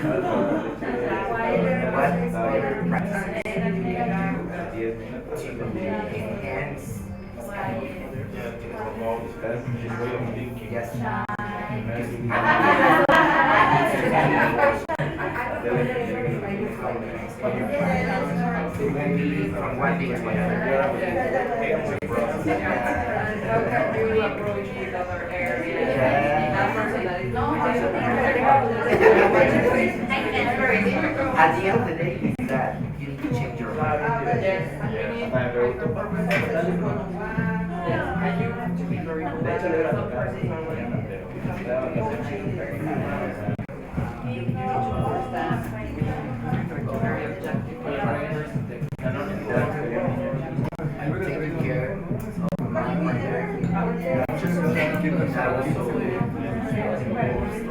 From one thing to another. At the end of the day, is that you need to change your life. Taking care of my mother, just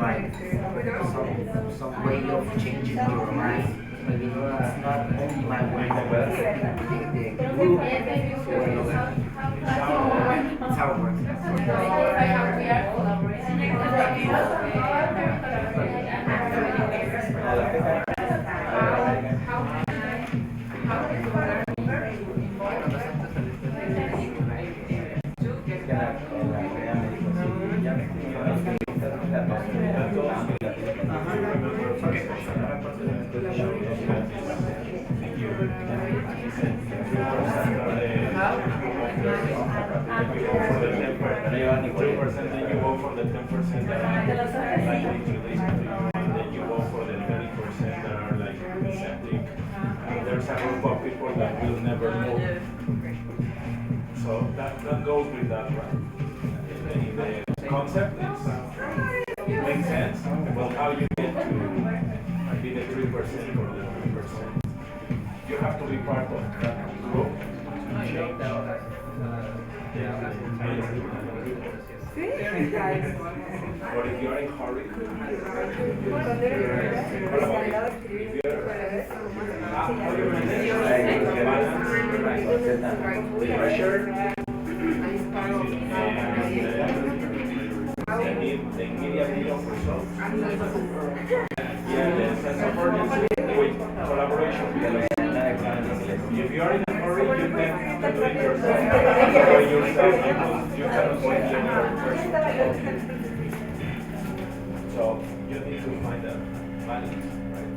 like some way of changing your mind. I mean, it's not only my way, but the group way. It's how it Then you go for the 10% that are likely to listen to you, and then you go for the 30% that are like septic. There's a group of people that will never move. So that goes with that, right? In the concept, it makes sense. Well, how you get to be the 3% or the 3%? You have to be part of that group to change. But if you're in a hurry, pressure, the immediate of results, the sense of urgency with collaboration. If you are in a hurry, you can do it yourself because you cannot wait any other person. So you need to find a balance, right?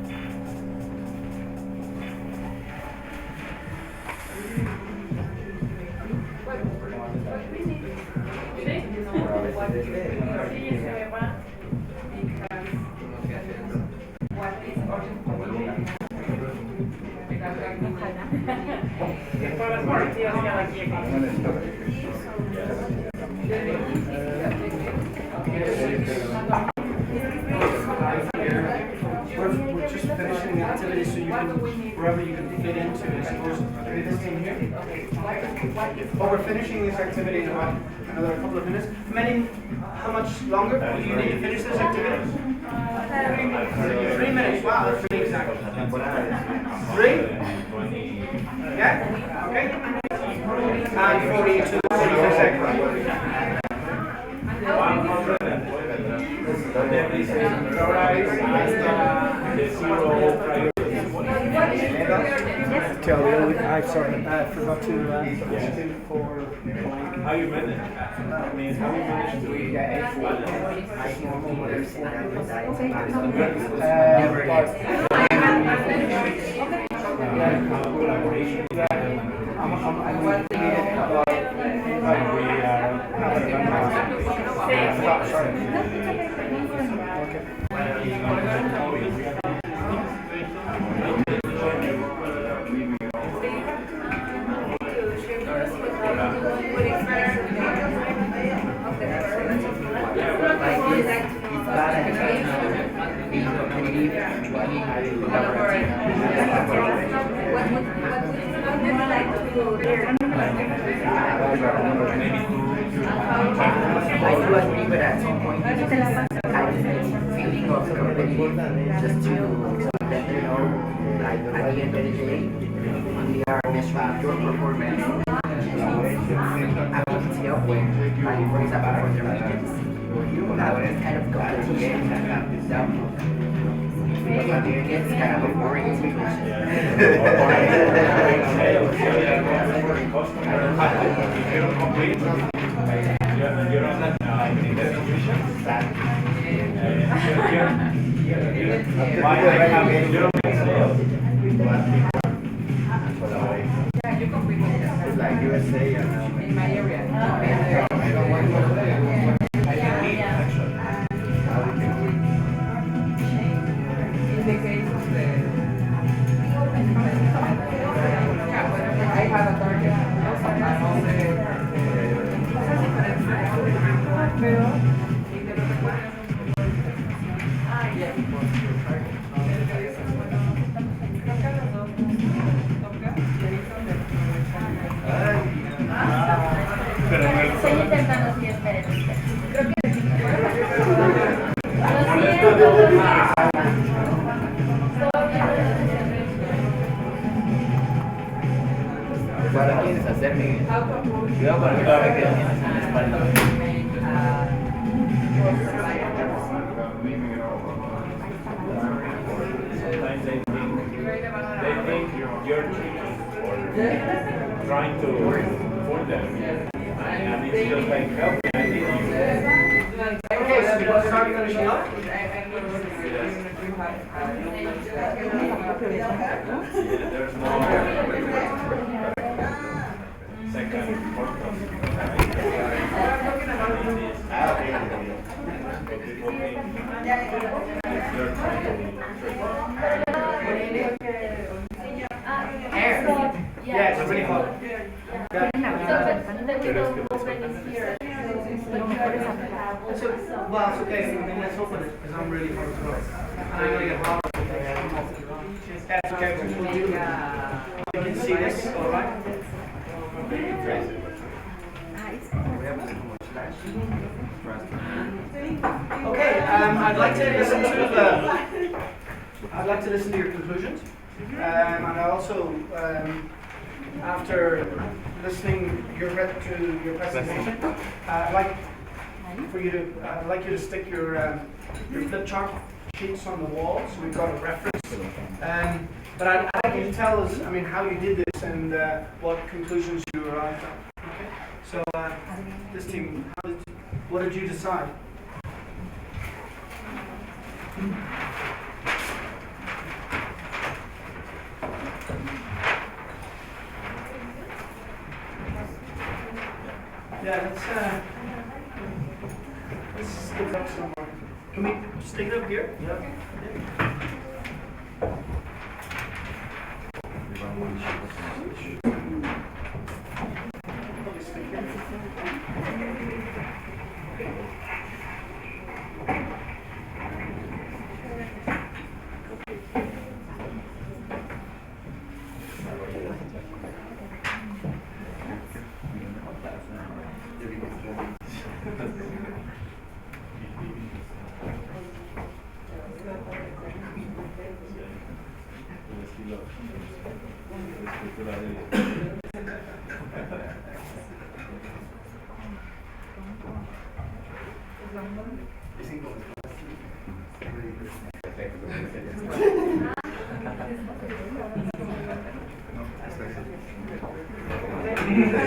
We're just finishing the activity so you can, wherever you can fit into it. Suppose this thing here. Well, we're finishing this activity in about another couple of minutes. How much longer do you need to finish this activity? 3 minutes. Wow, that's pretty exact. 3? Yeah? Okay. And 42 seconds. Kelly, I forgot to for How you manage? I mean, how you manage I do agree, but at some point, you need feeling of company just to let them know, like, at the end of the day, we are measuring your performance. I think it's helpful, like, for example, for the regions, you have this kind of company and It's kind of a boring situation. Like USA and In my area. In the case of the I have a target. I'm also Estoy intentando, sí, esperen. Creo que lo siento. Ahora quieres hacerme. Cuidado con el café que tienes en la espalda. Sometimes they think you're tricking or trying to fool them. And it's just like, help me, I need you. Okay, so you want to start finishing up? There's no second purpose. You're trying to Yes, really hot. So, well, it's okay. I mean, let's open it because I'm really hot as well. And I'm going to get hot. That's okay. You can see this, all right? Okay, I'd like to listen to your conclusions, and I also, after listening to your presentation, I'd like you to stick your flip chart sheets on the wall, so we've got a reference. But I'd like you to tell us, I mean, how you did this and what conclusions you arrived at. Okay. So, this team, what did you decide? Yeah, let's stick it up somewhere. Can we stick it up here? Yeah. Probably stick here.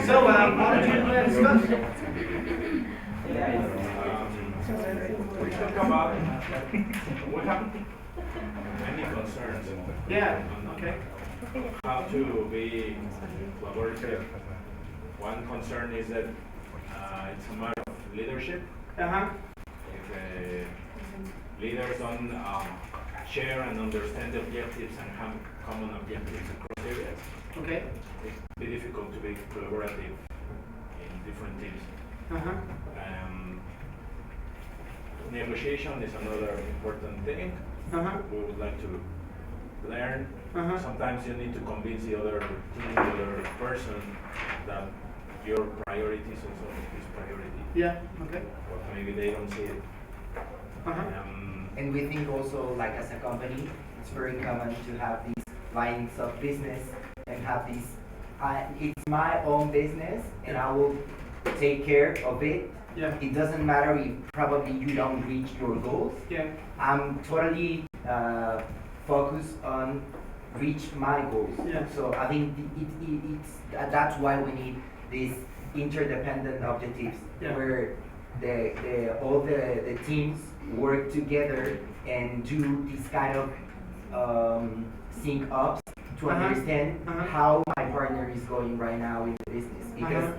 So, what did you discuss? We talk about, we have many concerns. Yeah, okay. How to be collaborative. One concern is that it's a matter of leadership. Uh-huh. If leaders don't share and understand the objectives and have common objectives across areas, Okay. it's be difficult to be collaborative in different teams. Uh-huh. Negotiation is another important thing. Uh-huh. We would like to learn. Uh-huh. Sometimes you need to convince the other team, the other person that your priority is also his priority. Yeah, okay. But maybe they don't see it. Uh-huh. And we think also, like as a company, it's very common to have these lines of business and have these, it's my own business and I will take care of it. Yeah. It doesn't matter if probably you don't reach your goals. Yeah. I'm totally focus on reach my goals. Yeah. So I think that's why we need these interdependent objectives Yeah. where all the teams work together and do this kind of sync ups to understand how my partner is going right now in the business, because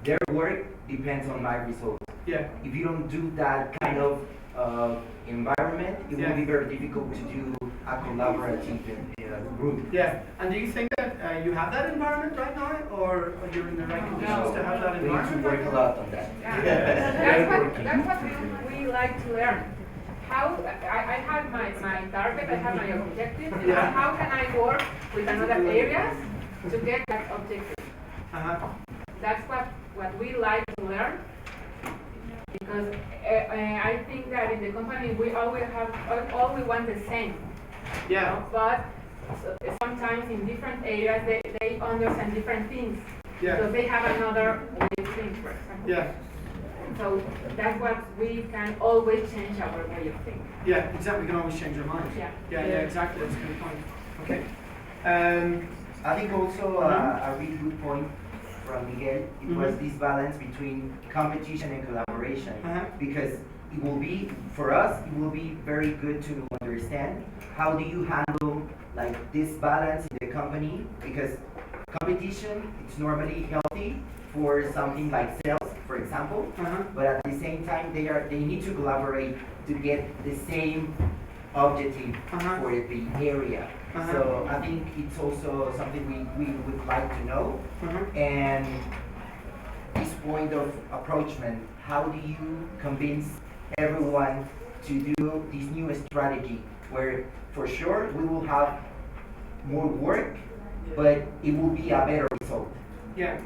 their work depends on my results. Yeah. If you don't do that kind of environment, it will be very difficult to do a collaborative group. Yeah. And do you think that you have that environment right now, or you're in the right conditions to have that We need to environment? work a lot on that. That's what we like to learn. How I have my target, I have my objective, and Yeah. how can I work with another areas to get that objective? That's what we like to learn, because I think that in the company we all we want the same. Yeah. You know, but sometimes in different areas they understand different things. Yeah. So they have another way of thinking, for example. Yeah. So that's what we can always change our way of thinking. Yeah, exactly. We can always change our minds. Yeah. Yeah, exactly. That's a good point. Okay. I think also a really good point from Miguel, it was this balance between competition and collaboration. Because it will be, for us, it will be very good to understand how do you handle like this balance in the company, because competition, it's normally healthy for something like sales, for example, but at the same time they need to collaborate to get the same objective for the area. So I think it's also something we would like to know. And this point of approachment, how do you convince everyone to do this new strategy where for sure we will have more work, but it will be a better result? Yeah.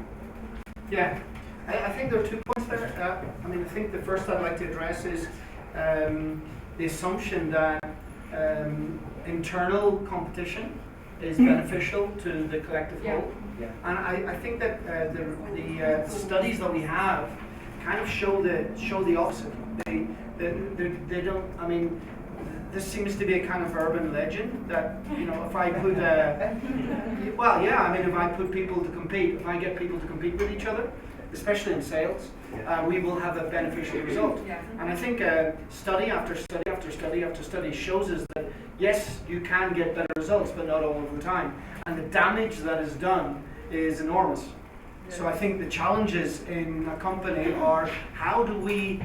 Yeah. I think there are 2 points there. I mean, I think the first I'd like to address is the assumption that internal competition is beneficial to the collective whole. Yeah. And I think that the studies that we have kind of show the opposite. They don't. I mean, this seems to be a kind of urban legend that, you know, if I put well, yeah. I mean, if I put people to compete, if I get people to compete with each other, especially in sales, we will have a beneficial result. And I think study after study after study after study shows us that yes, you can get better results, but not all of the time. And the damage that is done is enormous. So I think the challenges in a company are how do we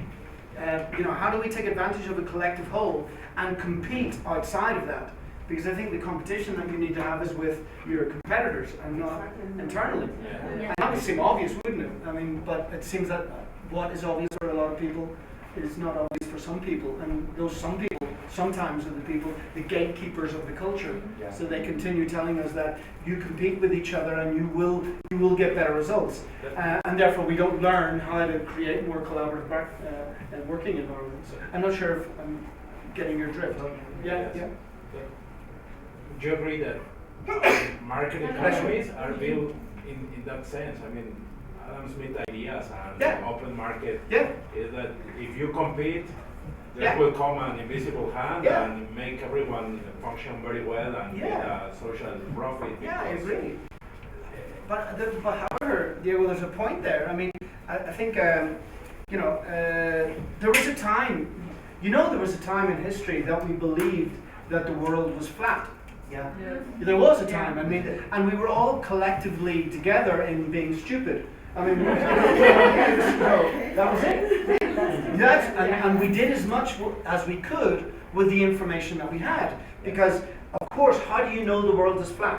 take advantage of the collective whole and compete outside of that? Because I think the competition that you need to have is with your competitors and not internally. And that would seem obvious, wouldn't it? I mean, but it seems that what is obvious for a lot of people is not obvious for some people. And those some people sometimes are the people, the gatekeepers of the culture. So they continue telling us that you compete with each other and you will get better results. And therefore we don't learn how to create more collaborative working environments. I'm not sure if I'm getting your drift. Yeah. Do you agree that market economies are built in that sense? I mean, Adam Smith ideas and the open market is that if you compete, there will come an invisible hand and make everyone function very well and get a social profit. Yeah, I agree. But however, Diego, there's a point there. I mean, I think there was a time. There was a time in history that we believed that the world was flat. Yeah. There was a time. I mean, and we were all collectively together in being stupid. I mean, that was it. And we did as much as we could with the information that we had. Because, of course, how do you know the world is flat?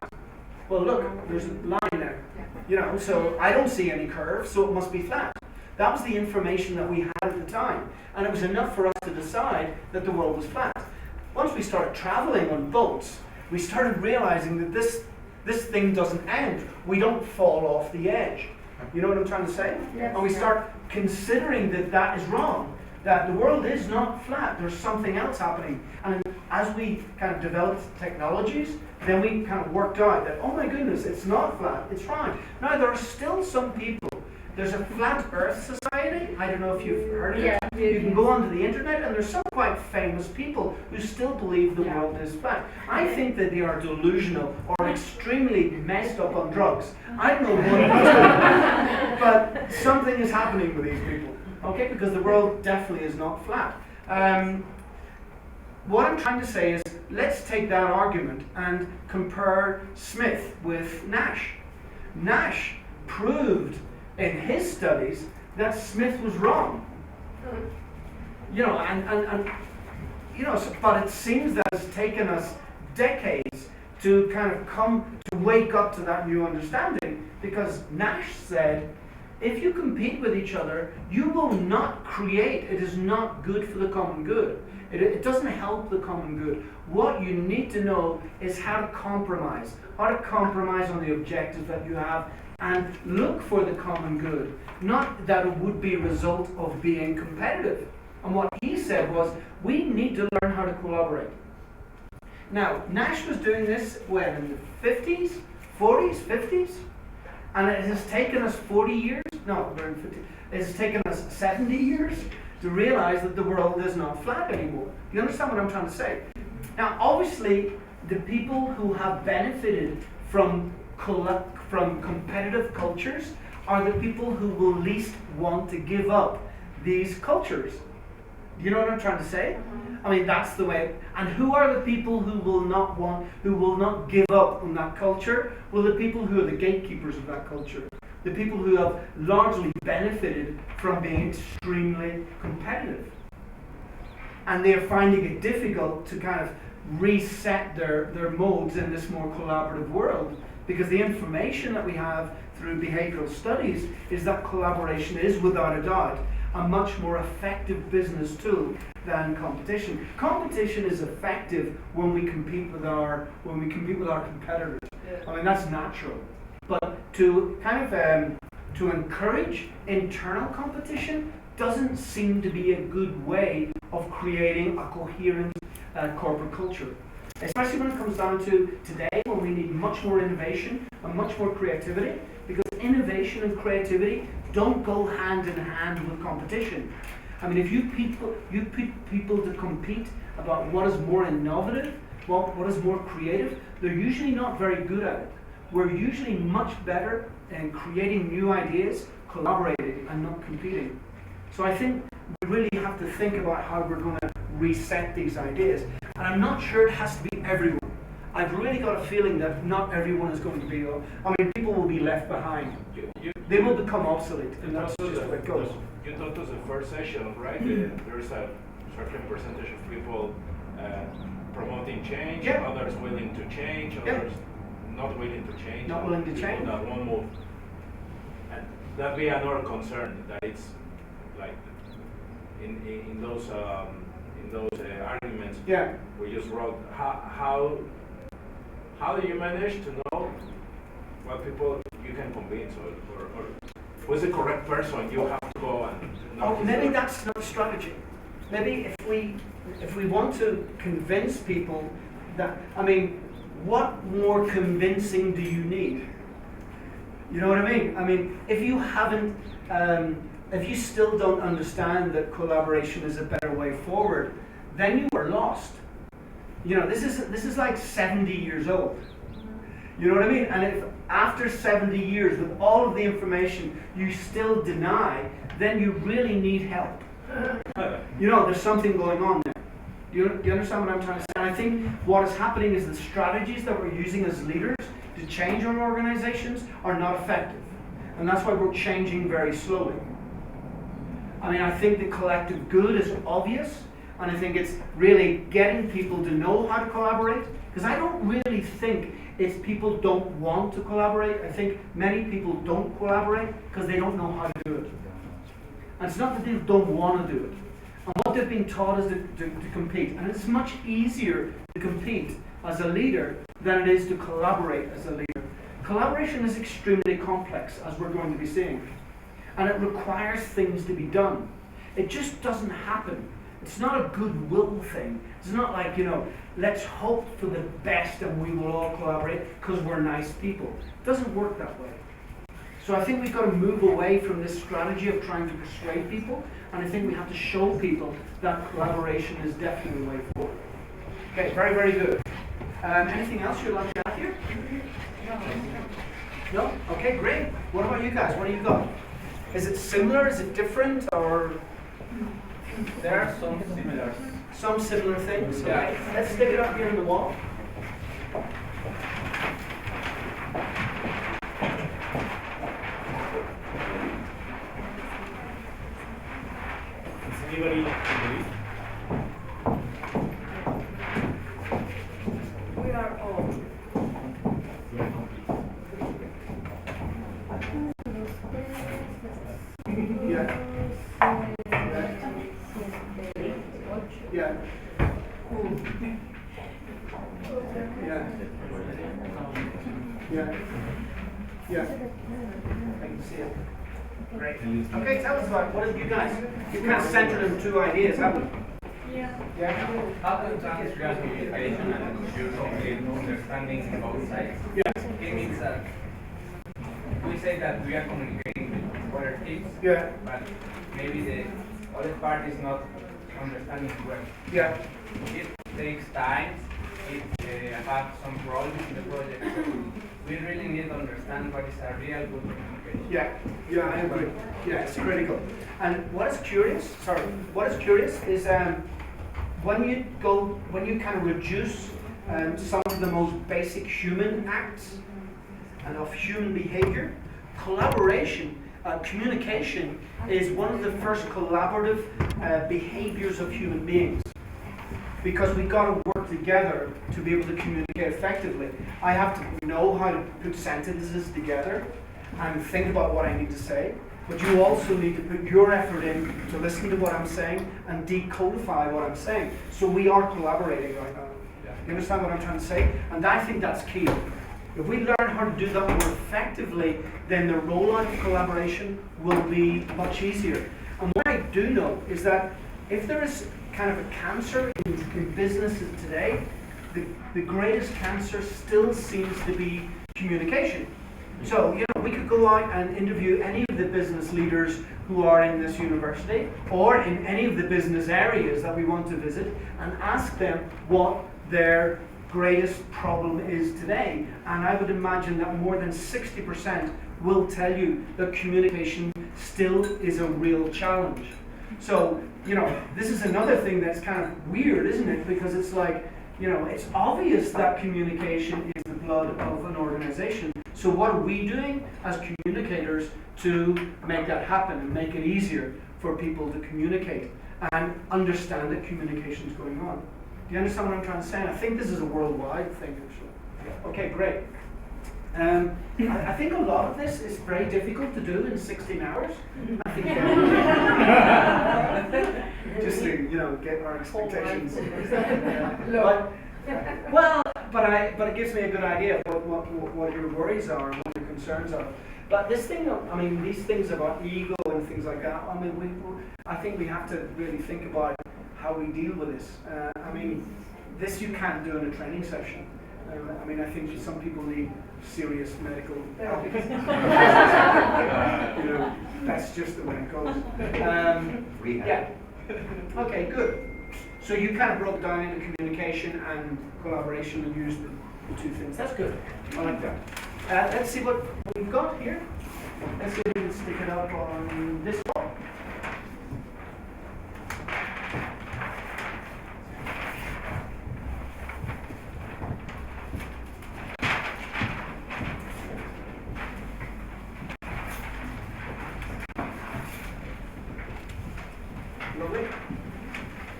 Well, look, there's a line there. So I don't see any curve, so it must be flat. That was the information that we had at the time. And it was enough for us to decide that the world was flat. Once we started traveling on boats, we started realizing that this thing doesn't end. We don't fall off the edge. You know what I'm trying to say? Yes. And we start considering that is wrong, that the world is not flat. There's something else happening. And as we kind of developed technologies, then we kind of worked out that, oh my goodness, it's not flat, it's round. Now, there are still some people There's a Flat Earth Society. I don't know if you've heard of Yeah. it. You can go onto the internet, and there's some quite famous people who still believe the world is flat. I think that they are delusional or extremely messed up on drugs. I don't know what it is, but something is happening with these people. Okay, because the world definitely is not flat. What I'm trying to say is, let's take that argument and compare Smith with Nash. Nash proved in his studies that Smith was wrong. You know, and you know, but it seems that it's taken us decades to kind of come to wake up to that new understanding, because Nash said, if you compete with each other, you will not create. It is not good for the common good. It doesn't help the common good. What you need to know is how to compromise on the objectives that you have, and look for the common good, not that it would be a result of being competitive. And what he said was, we need to learn how to collaborate. Now, Nash was doing this when, in the 50s, 40s, 50s? And it has taken us 40 years, no, we're in 50, it has taken us 70 years to realize that the world is not flat anymore. You understand what I'm trying to say? Now, obviously, the people who have benefited from competitive cultures are the people who will least want to give up these cultures. Do you know what I'm trying to say? I mean, that's the way. And who are the people who will not give up on that culture? Well, the people who are the gatekeepers of that culture. The people who have largely benefited from being extremely competitive. And they're finding it difficult to kind of reset their modes in this more collaborative world, because the information that we have through behavioral studies is that collaboration is, without a doubt, a much more effective business tool than competition. Competition is effective when we compete with our competitors. I mean, that's natural. But to kind of to encourage internal competition doesn't seem to be a good way of creating a coherent corporate culture. Especially when it comes down to today, when we need much more innovation and much more creativity, because innovation and creativity don't go hand in hand with competition. I mean, if you put people to compete about what is more innovative, what is more creative, they're usually not very good at it. We're usually much better in creating new ideas, collaborating, and not competing. So I think we really have to think about how we're going to reset these ideas. And I'm not sure it has to be everyone. I've really got a feeling that not everyone is going to be, I mean, people will be left behind. They will become obsolete, and that's just where it goes. You talked to the first session, right? There's a certain percentage of people promoting change, others willing to change, others not willing to change. Not willing to change. That won't move. And that'd be another concern, that it's like in those arguments. Yeah. We just wrote how do you manage to know what people you can convince, or who's the correct person you have to go and maybe that's not a strategy. Maybe if we want to convince people that, I mean, what more convincing do you need? You know what I mean? I mean, if you haven't, if you still don't understand that collaboration is a better way forward, then you are lost. You know, this is like 70 years old. You know what I mean? And if after 70 years, with all of the information, you still deny, then you really need help. You know, there's something going on there. Do you understand what I'm trying to say? And I think what is happening is the strategies that we're using as leaders to change our organizations are not effective. And that's why we're changing very slowly. I mean, I think the collective good is obvious, and I think it's really getting people to know how to collaborate, because I don't really think it's people don't want to collaborate. I think many people don't collaborate because they don't know how to do it. And it's not that they don't want to do it. And what they've been taught is to compete. And it's much easier to compete as a leader than it is to collaborate as a leader. Collaboration is extremely complex, as we're going to be seeing. And it requires things to be done. It just doesn't happen. It's not a goodwill thing. It's not like, you know, let's hope for the best and we will all collaborate because we're nice people. It doesn't work that way. So I think we've got to move away from this strategy of trying to persuade people, and I think we have to show people that collaboration is definitely the way forward. Okay, very, very good. Anything else you'd like to add here? No? Okay, great. What about you guys? What do you got? Is it similar? Is it different? Or There are some similar. some similar things? Okay. Let's stick it up here on the wall. Is anybody agree? We are all. We are complete. Yeah. Yeah. Yeah. Yeah. I can see it. Great. Okay, tell us about what have you guys? You kind of centered on two ideas, haven't you? Yeah. How to transfer communication and use complete understanding both sides? Yeah. It means that we say that we are communicating with other teams, Yeah. but maybe the other part is not understanding well. Yeah. It takes time, it have some problems in the project, so we really need to understand what is a real good communication. Yeah, yeah, I agree. Yeah, it's critical. And what is curious, what is curious is when you kind of reduce some of the most basic human acts and of human behavior, collaboration, communication is one of the first collaborative behaviors of human beings. Because we've got to work together to be able to communicate effectively. I have to know how to put sentences together and think about what I need to say, but you also need to put your effort in to listen to what I'm saying and decodify what I'm saying. So we are collaborating right now. You understand what I'm trying to say? And I think that's key. If we learn how to do that more effectively, then the rollout of collaboration will be much easier. And what I do know is that if there is kind of a cancer in businesses today, the greatest cancer still seems to be communication. So, we could go out and interview any of the business leaders who are in this university or in any of the business areas that we want to visit and ask them what their greatest problem is today. And I would imagine that more than 60% will tell you that communication still is a real challenge. So, this is another thing that's kind of weird, isn't it? Because it's like, it's obvious that communication is the blood of an organization. So what are we doing as communicators to make that happen and make it easier for people to communicate and understand that communication is going on? Do you understand what I'm trying to say? And I think this is a worldwide thing, actually. Okay, great. I think a lot of this is very difficult to do in 16 hours. I think just to get our expectations. But it gives me a good idea of what your worries are and what your concerns are. But this thing, these things about ego and things like that. I think we have to really think about how we deal with this. This you can't do in a training session. I think some people need serious medical help. That's just the way it goes. Yeah. Okay, good. So you kind of broke down into communication and collaboration and used the two things. That's good. I like that. Let's see what we've got here. Let's see if we can stick it up on this wall. Lovely.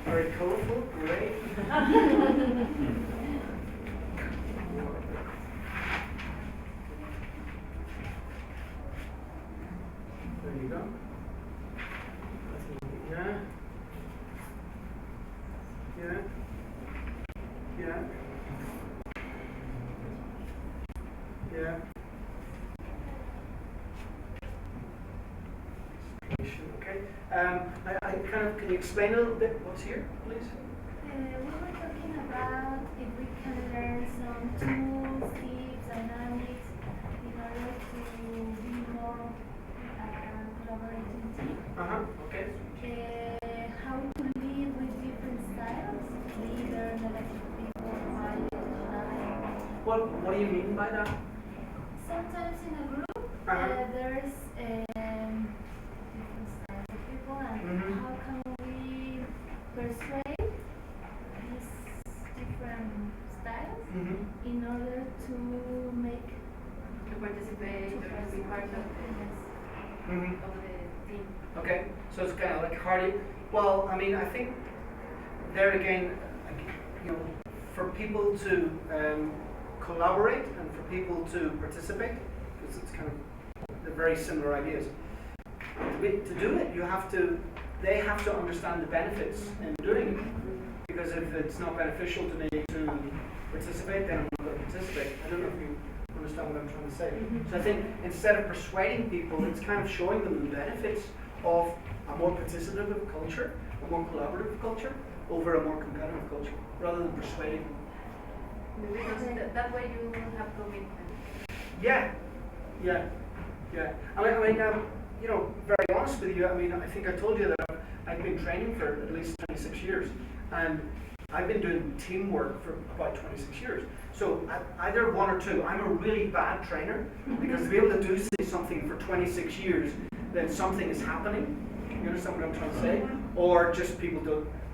Very colorful, great. There you go. Yeah. Yeah. Yeah. Yeah. Okay. Can you explain a little bit what's here, please? We were talking about if we can learn some tools, tips, dynamics in order to be more What do you mean by that? Sometimes in a group, there's different styles of people, and how can we persuade these different styles in order to make To participate, to be part of the team. Okay, so it's kind of like hardy. Well, I mean, I think there again, you know, for people to collaborate and for people to participate, because it's kind of they're very similar ideas. To do it, they have to understand the benefits in doing it. Because if it's not beneficial to me to participate, then I'm not going to participate. I don't know if you understand what I'm trying to say. So I think instead of persuading people, it's kind of showing them the benefits of a more participative culture, a more collaborative culture, over a more competitive culture, rather than persuading them. Because that way you will have commitment. Yeah. I mean, you know, very honest with you, I mean, I think I told you that I've been training for at least 26 years, and I've been doing teamwork for about 26 years. So either one or two, I'm a really bad trainer, because to be able to do something for 26 years, then something is happening. You understand what I'm trying to say? Or just people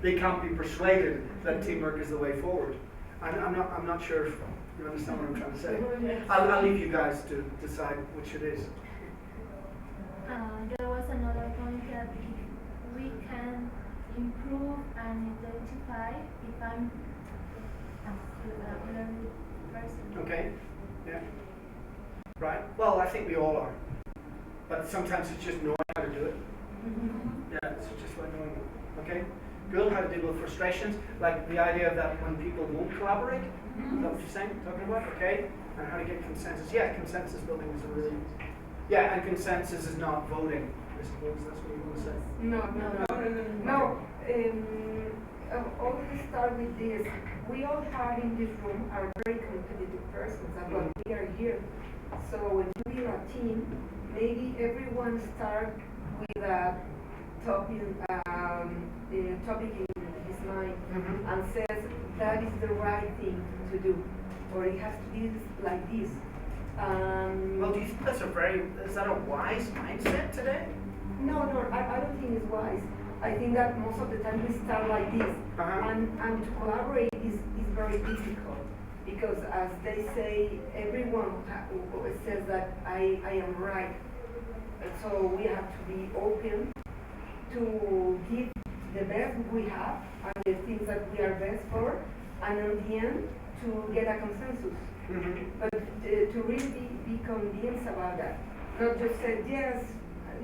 they can't be persuaded that teamwork is the way forward. I'm not sure if you understand what I'm trying to say. I'll leave you guys to decide which it is. There was another point that we can improve and identify if I'm a learning person. Okay, yeah. Right, well, I think we all are. But sometimes it's just knowing how to do it. Yeah, it's just like knowing it. Okay? Good, how to deal with frustrations, like the idea that when people won't collaborate, is that what you're saying, talking about? Okay? And how to get consensus. Yeah, consensus building is a really... Yeah, and consensus is not voting, I suppose that's what you want to say. No. Always start with this. We all have in this room are very competitive persons, and what we are here. So when we are a team, maybe everyone start with a topic in his mind and says that is the right thing to do, or it has to be like this. Well, do you think is that a wise mindset today? No, I don't think it's wise. I think that most of the time we start like this, and to collaborate is very difficult, because as they say, everyone says that I am right. And so we have to be open to give the best we have and the things that we are best for, and in the end to get a consensus. But to really be convinced about that, not just say yes,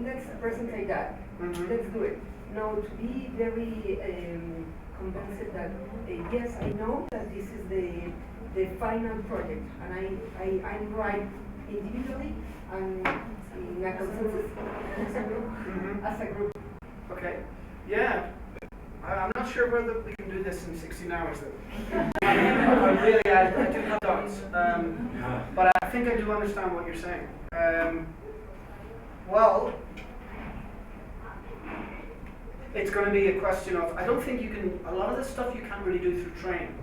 let's present that, let's do it. No, to be very convinced that yes, I know that this is the final project, and I'm right individually and in a consensus as a group. Okay. Yeah. I'm not sure whether we can do this in 16 hours though. I do have doubts. But I think I do understand what you're saying. Well, it's going to be a question of, I don't think you can, a lot of this stuff you can't really do through training.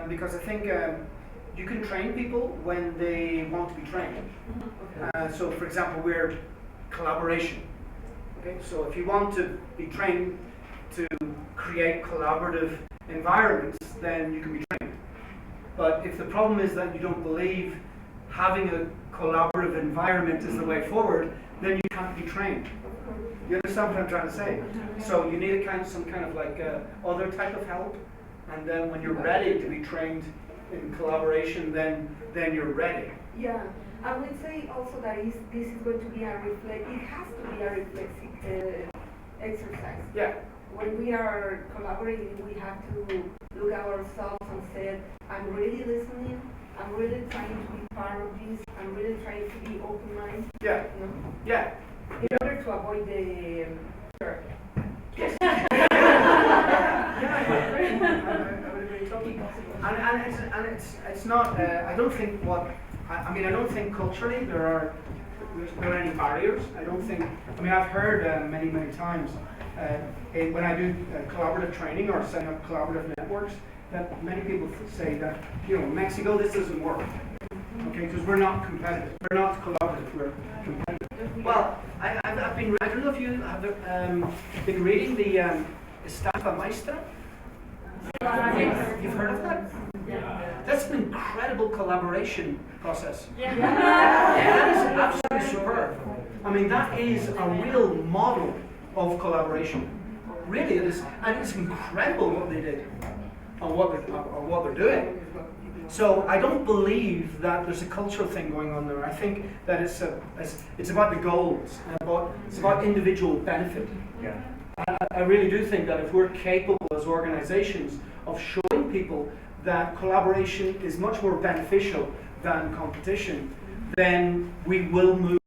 Because I think you can train people when they want to be trained. So for example, we're collaboration. Okay, so if you want to be trained to create collaborative environments, then you can be trained. But if the problem is that you don't believe having a collaborative environment is the way forward, then you can't be trained. You understand what I'm trying to say? So you need some kind of like other type of help, and then when you're ready to be trained in collaboration, then you're ready. Yeah, I would say also that this is going to be it has to be a reflexive exercise. Yeah. When we are collaborating, we have to look at ourselves and say, I'm really listening, I'm really trying to be part of this, I'm really trying to be open-minded. Yeah. You know? Yeah. In order to avoid the Yes. And it's not. I don't think I don't think culturally there are any barriers. I don't think. I mean, I've heard many times when I do collaborative training or setting up collaborative networks that many people say that, you know, Mexico, this doesn't work. Okay, because we're not competitive. We're not collaborative. We're competitive. Well, I've been. I don't know if you have been reading the Estafa Maestra. You've heard of that? That's an incredible collaboration process. That is absolutely superb. I mean, that is a real model of collaboration. Really, it is, and it's incredible what they did, or what they're doing. So I don't believe that there's a cultural thing going on there. I think that it's about the goals, and it's about individual benefit. Yeah. I really do think that if we're capable as organizations of showing people that collaboration is much more beneficial than competition, then we will move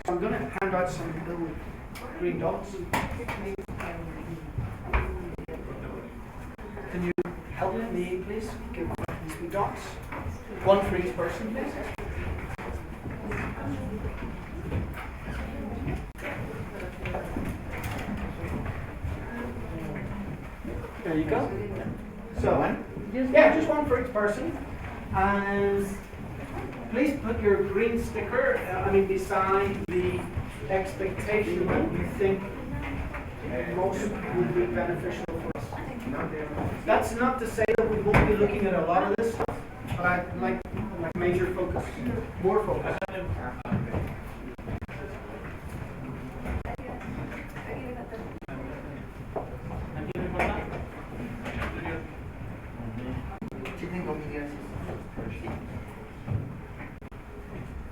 I'm going to hand out some little green dots. Can you help me, please? Give these green dots. One for each person, please. There you go. So, just one for each person. And please put your green sticker, beside the expectation that you think most would be beneficial for us. That's not to say that we won't be looking at a lot of this stuff, but I'd like major focus, more focus.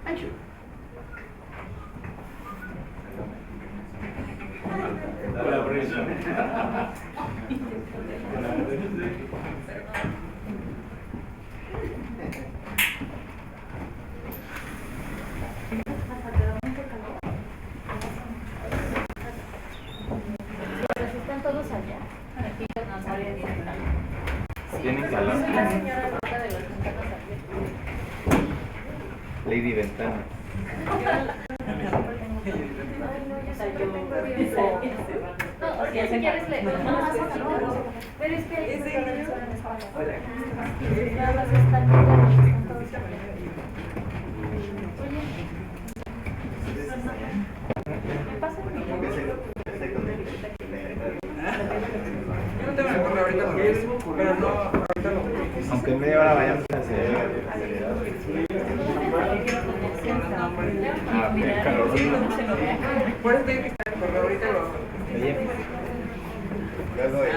Thank you. ¿Están todos allá? Aquí nos había dicho. Tienen calor. La señora Rosa de las ventanas abiertas. Lady Ventana. No, o sea, si quieres le más pero es que hay que en España. Nada más están todos Oye, ¿me pasa el video? Yo no tengo el correo ahorita, pero no, ahorita lo Aunque en media hora vayamos a hacer. Ah, qué calor. Por eso tengo que estar el correo ahorita lo. Oye. Yo doy.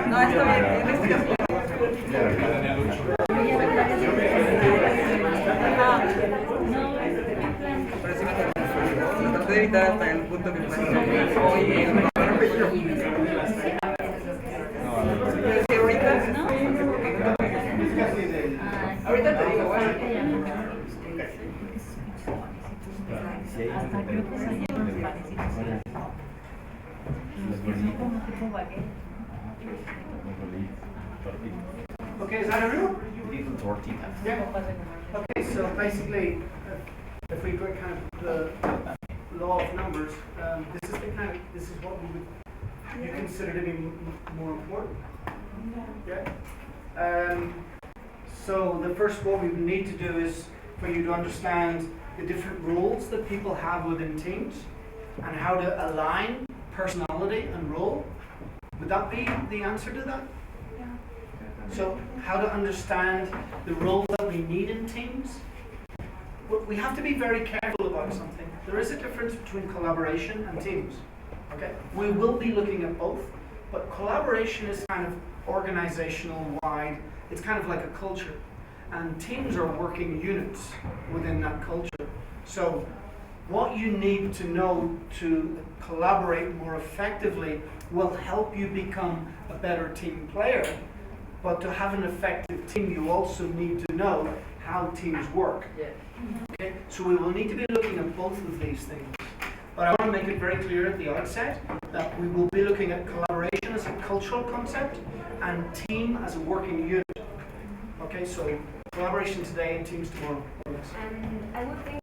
No, está bien, en este caso. Pero sí me traté de evitar hasta el punto que fue. Oye, no, ahorita te digo, bueno. Hasta creo que salieron los panecitos. Como tipo baguette. Okay, is that everyone? Tortilla. Yeah. Okay, so basically, if we go kind of the law of numbers, this is what you consider to be more important. Yeah. So the first what we need to do is for you to understand the different roles that people have within teams and how to align personality and role. Would that be the answer to that? Yeah. So how to understand the role that we need in teams? We have to be very careful about something. There is a difference between collaboration and teams. Okay? We will be looking at both, but collaboration is kind of organizational wide. It's kind of like a culture. And teams are working units within that culture. So what you need to know to collaborate more effectively will help you become a better team player. But to have an effective team, you also need to know how teams work. Okay? So we will need to be looking at both of these things. But I want to make it very clear at the outset that we will be looking at collaboration as a cultural concept and team as a working unit. Okay, so collaboration today and teams tomorrow. And I would think